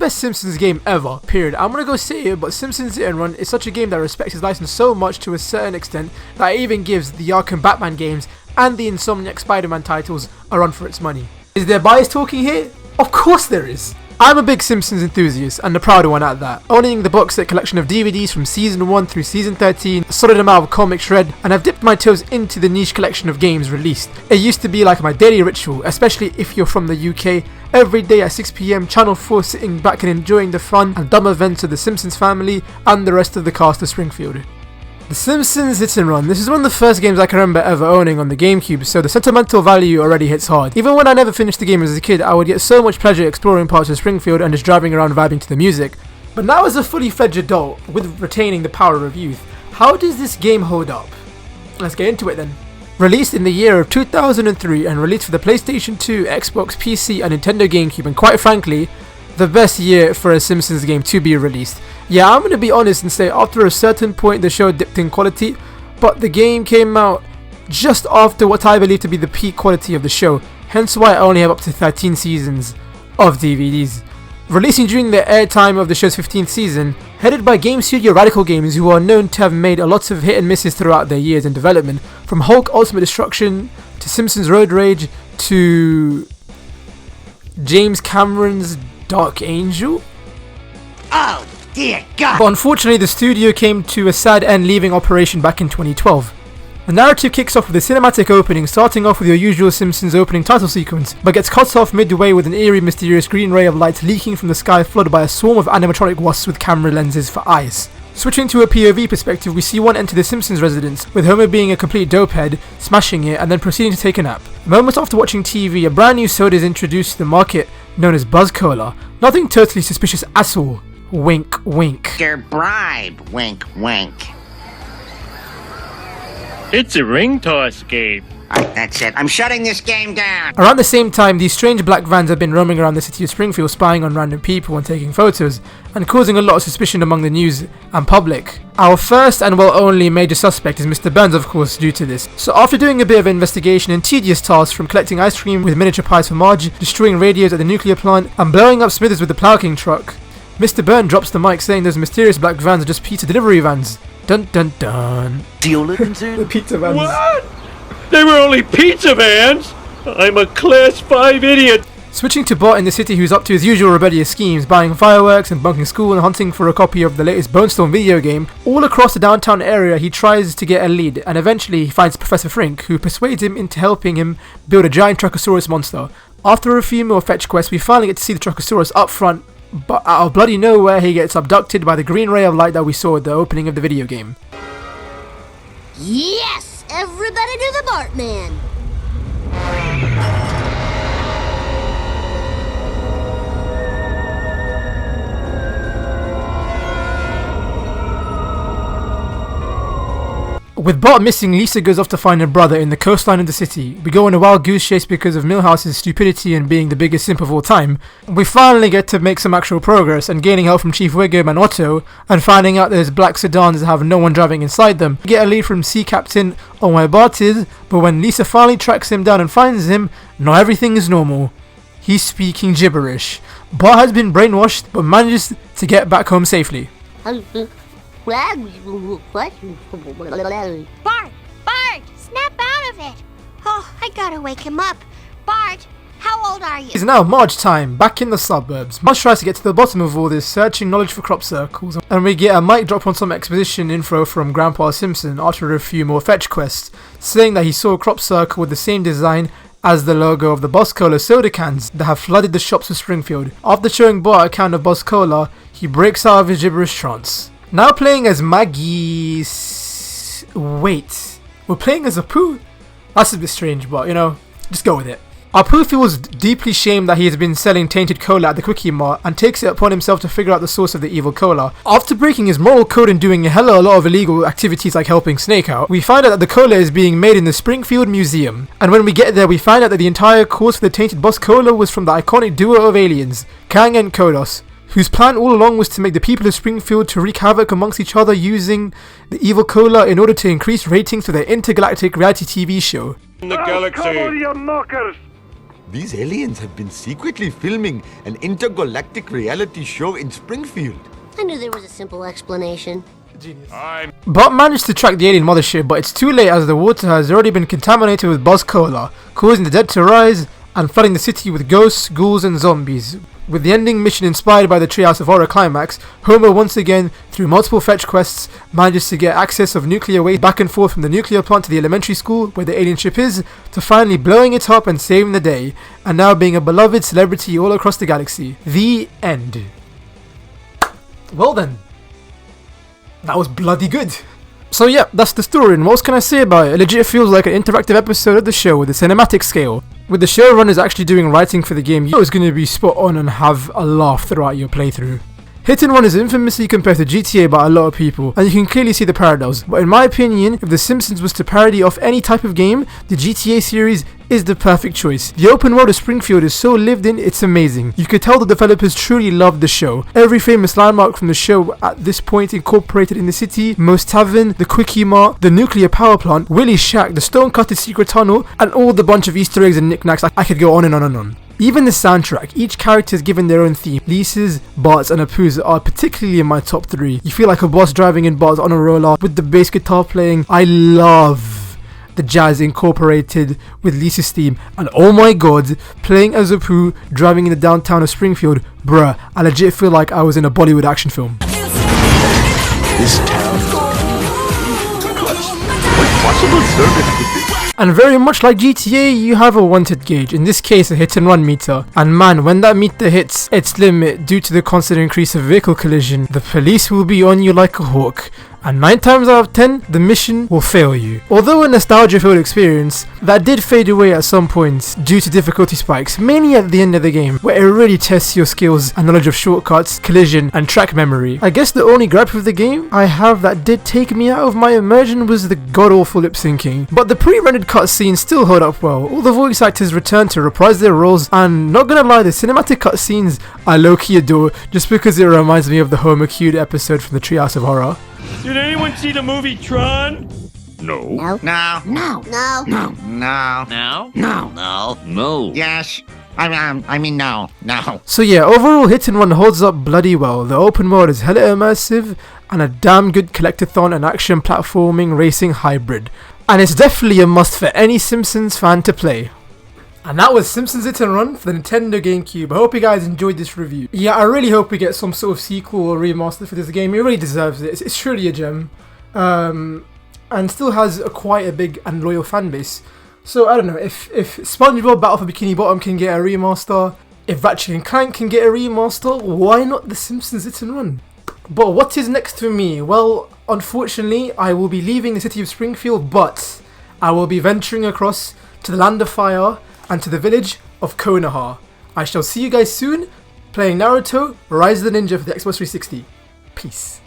best Simpsons game ever, period. I'm gonna go say it, but Simpsons Hit and Run is such a game that respects its license so much to a certain extent that it even gives the Arkham Batman games and the Insomniac Spider-Man titles a run for its money. Is there bias talking here? Of course there is. I'm a big Simpsons enthusiast, and a proud one at that, owning the box set collection of DVDs from Season 1 through Season 13, a solid amount of comic shred, and I've dipped my toes into the niche collection of games released. It used to be like my daily ritual, especially if you're from the UK, every day at 6 PM, Channel 4 sitting back and enjoying the fun and dumb events of the Simpsons family and the rest of the cast of Springfield. The Simpsons Hit and Run. This is one of the first games I can remember ever owning on the GameCube, so the sentimental value already hits hard. Even when I never finished the game as a kid, I would get so much pleasure exploring parts of Springfield and just driving around vibing to the music. But now as a fully fledged adult, with retaining the power of youth, how does this game hold up? Let's get into it then. Released in the year of 2003 and released for the PlayStation 2, Xbox, PC and Nintendo GameCube, and quite frankly, the best year for a Simpsons game to be released. Yeah, I'm gonna be honest and say after a certain point the show dipped in quality, but the game came out just after what I believe to be the peak quality of the show, hence why I only have up to 13 seasons of DVDs. Releasing during the airtime of the show's 15th season, headed by game studio Radical Games, who are known to have made a lot of hit and misses throughout their years in development, from Hulk Ultimate Destruction to Simpsons Road Rage to James Cameron's Dark Angel. Oh dear God! But unfortunately the studio came to a sad end, leaving operation back in 2012. The narrative kicks off with a cinematic opening, starting off with your usual Simpsons opening title sequence, but gets cut off midway with an eerie, mysterious green ray of light leaking from the sky, flooded by a swarm of animatronic wasps with camera lenses for eyes. Switching to a POV perspective, we see one enter the Simpsons residence, with Homer being a complete dopehead, smashing it, and then proceeding to take a nap. Moments after watching TV, a brand new soda is introduced to the market, known as Buzz Cola. Nothing totally suspicious at all. Wink, wink. Your bribe, wink, wink. It's a ring toss game. Alright, that's it. I'm shutting this game down. Around the same time, these strange black vans have been roaming around the city of Springfield, spying on random people and taking photos, and causing a lot of suspicion among the news and public. Our first and only major suspect is Mr. Burns, of course, due to this. So after doing a bit of investigation and tedious tasks from collecting ice cream with miniature pies for Marge, destroying radios at the nuclear plant, and blowing up Smithers with the Plow King truck, Mr. Burn drops the mic saying those mysterious black vans are just pizza delivery vans. Dun dun dun. Deal looking soon? The pizza vans. What? They were only pizza vans? I'm a class 5 idiot. Switching to Bart in the city, who's up to his usual rebellious schemes, buying fireworks and bunking school and hunting for a copy of the latest Bone Storm video game. All across the downtown area he tries to get a lead, and eventually he finds Professor Frink, who persuades him into helping him build a giant Truckosaurus monster. After a few more fetch quests, we finally get to see the Truckosaurus up front, but out of bloody nowhere he gets abducted by the green ray of light that we saw at the opening of the video game. Yes! Everybody do the Bartman! With Bart missing, Lisa goes off to find her brother in the coastline of the city. We go on a wild goose chase because of Milhouse's stupidity and being the biggest simp of all time. We finally get to make some actual progress and gaining help from Chief Wiggum and Otto, and finding out there's black sedans that have no one driving inside them. We get a lead from Sea Captain on where Bart is, but when Lisa finally tracks him down and finds him, not everything is normal. He's speaking gibberish. Bart has been brainwashed but manages to get back home safely. Bart! Bart! Snap out of it! Oh, I gotta wake him up. Bart, how old are you? It's now March time, back in the suburbs. Marge tries to get to the bottom of all this, searching knowledge for crop circles, and we get a mic drop on some exposition info from Grandpa Simpson after a few more fetch quests, saying that he saw a crop circle with the same design as the logo of the Boss Cola soda cans that have flooded the shops of Springfield. After showing Bart a can of Boss Cola, he breaks out of his gibberish trance. Now playing as Maggie... Wait. We're playing as Apu? That's a bit strange, but you know, just go with it. Apu feels deeply shamed that he has been selling tainted cola at the Quickie Mart and takes it upon himself to figure out the source of the evil cola. After breaking his moral code and doing a lot of illegal activities like helping Snake out, we find out that the cola is being made in the Springfield Museum. And when we get there, we find out that the entire cause for the tainted Boss Cola was from the iconic duo of aliens, Kang and Kodos, whose plan all along was to make the people of Springfield to wreak havoc amongst each other using the evil cola in order to increase ratings for their intergalactic reality TV show. In the galaxy. Cover your knockers! These aliens have been secretly filming an intergalactic reality show in Springfield. I knew there was a simple explanation. Genius. Bart managed to track the alien mothership, but it's too late as the water has already been contaminated with Buzz Cola, causing the dead to rise and flooding the city with ghosts, ghouls and zombies. With the ending mission inspired by the Treehouse of Horror climax, Homer once again, through multiple fetch quests, manages to get access of nuclear waste back and forth from the nuclear plant to the elementary school where the alien ship is, to finally blowing it up and saving the day, and now being a beloved celebrity all across the galaxy. The end. Well then. That was bloody good. So yeah, that's the story, and what else can I say about it? It legit feels like an interactive episode of the show with a cinematic scale. With the showrunners actually doing writing for the game, you know it's going to be spot on and have a laugh throughout your playthrough. Hit and Run is infamously compared to GTA by a lot of people, and you can clearly see the parallels, but in my opinion, if The Simpsons was to parody off any type of game, the GTA series is the perfect choice. The open world of Springfield is so lived in, it's amazing. You could tell the developers truly loved the show. Every famous landmark from the show at this point incorporated in the city: Moe's Tavern, the Quickie Mart, the nuclear power plant, Willie's Shack, the stone-cutted secret tunnel, and all the bunch of Easter eggs and knickknacks. I could go on and on and on. Even the soundtrack, each character is given their own theme. Lisa's, Bart's and Apu's are particularly in my top 3. You feel like a boss driving in Bart's on a roller with the bass guitar playing. I love the jazz incorporated with Lisa's theme, and oh my god, playing as Apu driving in the downtown of Springfield, bruh, I legit feel like I was in a Bollywood action film. This town. What possible service could this? And very much like GTA, you have a wanted gauge, in this case a hit and run meter. And man, when that meter hits its limit due to the constant increase of vehicle collision, the police will be on you like a hawk. And 9 times out of 10, the mission will fail you. Although a nostalgia-filled experience, that did fade away at some points due to difficulty spikes, mainly at the end of the game, where it really tests your skills and knowledge of shortcuts, collision, and track memory. I guess the only gripe with the game I have that did take me out of my immersion was the god-awful lip-syncing. But the pre-rendered cutscenes still hold up well. All the voice actors returned to reprise their roles, and not gonna lie, the cinematic cutscenes I low-key adore just because it reminds me of the Homer Cute episode from the Treehouse of Horror. Did anyone see the movie Tron? No. No. No. No. No. No. No? No. No. No. Yes. I mean no. No. So yeah, overall Hit and Run holds up bloody well. The open world is hella immersive and a damn good collectathon and action platforming racing hybrid. And it's definitely a must for any Simpsons fan to play. And that was Simpsons Hit and Run for the Nintendo GameCube. I hope you guys enjoyed this review. Yeah, I really hope we get some sort of sequel or remaster for this game. It really deserves it. It's truly a gem. And still has quite a big and loyal fan base. So I don't know, if SpongeBob Battle for Bikini Bottom can get a remaster, if Ratchet & Clank can get a remaster, why not The Simpsons Hit and Run? But what is next for me? Well, unfortunately, I will be leaving the city of Springfield, but I will be venturing across to the Land of Fire and to the village of Konoha. I shall see you guys soon, playing Naruto Rise of the Ninja for the Xbox 360. Peace.